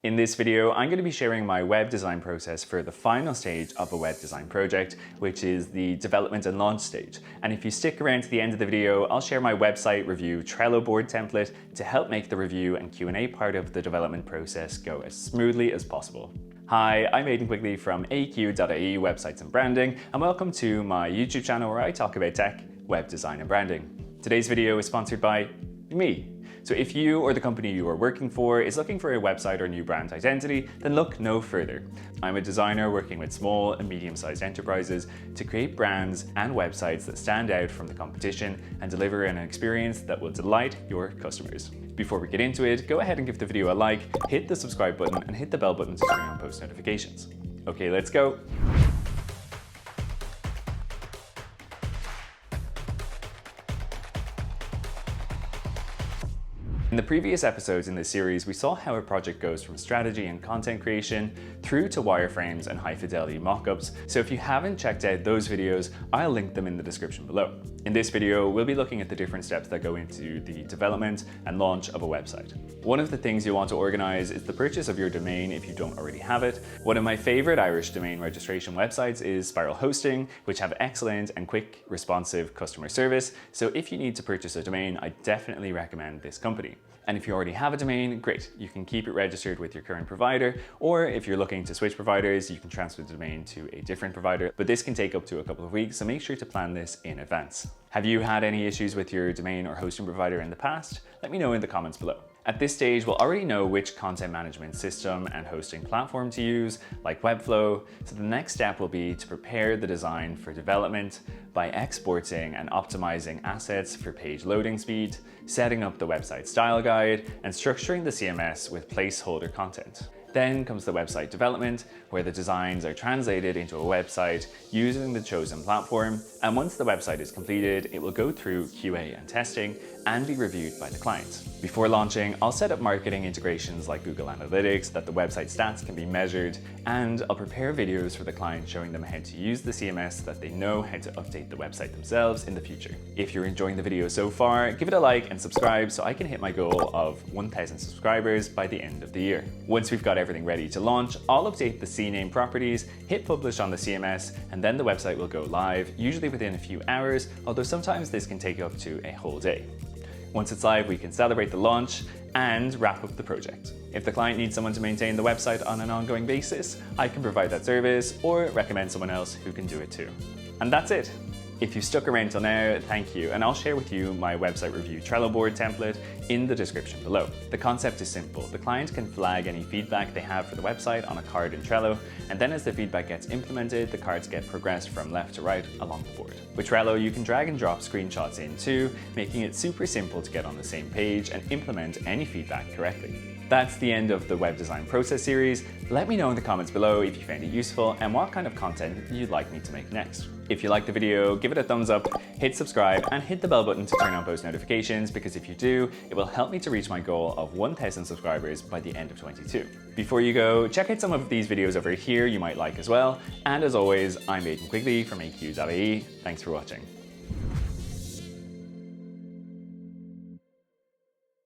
In this video, I'm going to be sharing my web design process for the final stage of a web design project, which is the development and launch stage. And if you stick around to the end of the video, I'll share my website review Trello board template to help make the review and Q&A part of the development process go as smoothly as possible. Hi, I'm Aidan Quigley from AQ.ie Websites and Branding, and welcome to my YouTube channel where I talk about tech, web design and branding. Today's video is sponsored by me. So if you or the company you are working for is looking for a website or new brand identity, then look no further. I'm a designer working with small and medium-sized enterprises to create brands and websites that stand out from the competition and deliver an experience that will delight your customers. Before we get into it, go ahead and give the video a like, hit the subscribe button and hit the bell button to turn on post notifications. Okay, let's go. In the previous episodes in this series, we saw how a project goes from strategy and content creation through to wireframes and high-fidelity mockups, so if you haven't checked out those videos, I'll link them in the description below. In this video, we'll be looking at the different steps that go into the development and launch of a website. One of the things you'll want to organize is the purchase of your domain if you don't already have it. One of my favorite Irish domain registration websites is Spiral Hosting, which have excellent and quick, responsive customer service, so if you need to purchase a domain, I definitely recommend this company. And if you already have a domain, great, you can keep it registered with your current provider, or if you're looking to switch providers, you can transfer the domain to a different provider, but this can take up to a couple of weeks, so make sure to plan this in advance. Have you had any issues with your domain or hosting provider in the past? Let me know in the comments below. At this stage, we'll already know which content management system and hosting platform to use, like Webflow, so the next step will be to prepare the design for development by exporting and optimizing assets for page loading speed, setting up the website style guide, and structuring the CMS with placeholder content. Then comes the website development, where the designs are translated into a website using the chosen platform, and once the website is completed, it will go through QA and testing and be reviewed by the client. Before launching, I'll set up marketing integrations like Google Analytics that the website stats can be measured, and I'll prepare videos for the client showing them how to use the CMS so that they know how to update the website themselves in the future. If you're enjoying the video so far, give it a like and subscribe so I can hit my goal of 1,000 subscribers by the end of the year. Once we've got everything ready to launch, I'll update the CNAME properties, hit publish on the CMS, and then the website will go live, usually within a few hours, although sometimes this can take up to a whole day. Once it's live, we can celebrate the launch and wrap up the project. If the client needs someone to maintain the website on an ongoing basis, I can provide that service or recommend someone else who can do it too. And that's it. If you stuck around till now, thank you, and I'll share with you my website review Trello board template in the description below. The concept is simple. The client can flag any feedback they have for the website on a card in Trello, and then as the feedback gets implemented, the cards get progressed from left to right along the board. With Trello, you can drag and drop screenshots in too, making it super simple to get on the same page and implement any feedback correctly. That's the end of the web design process series. Let me know in the comments below if you found it useful and what kind of content you'd like me to make next. If you liked the video, give it a thumbs up, hit subscribe, and hit the bell button to turn on post notifications, because if you do, it will help me to reach my goal of 1,000 subscribers by the end of 2022. Before you go, check out some of these videos over here you might like as well. And as always, I'm Aidan Quigley from AQ.ie. Thanks for watching.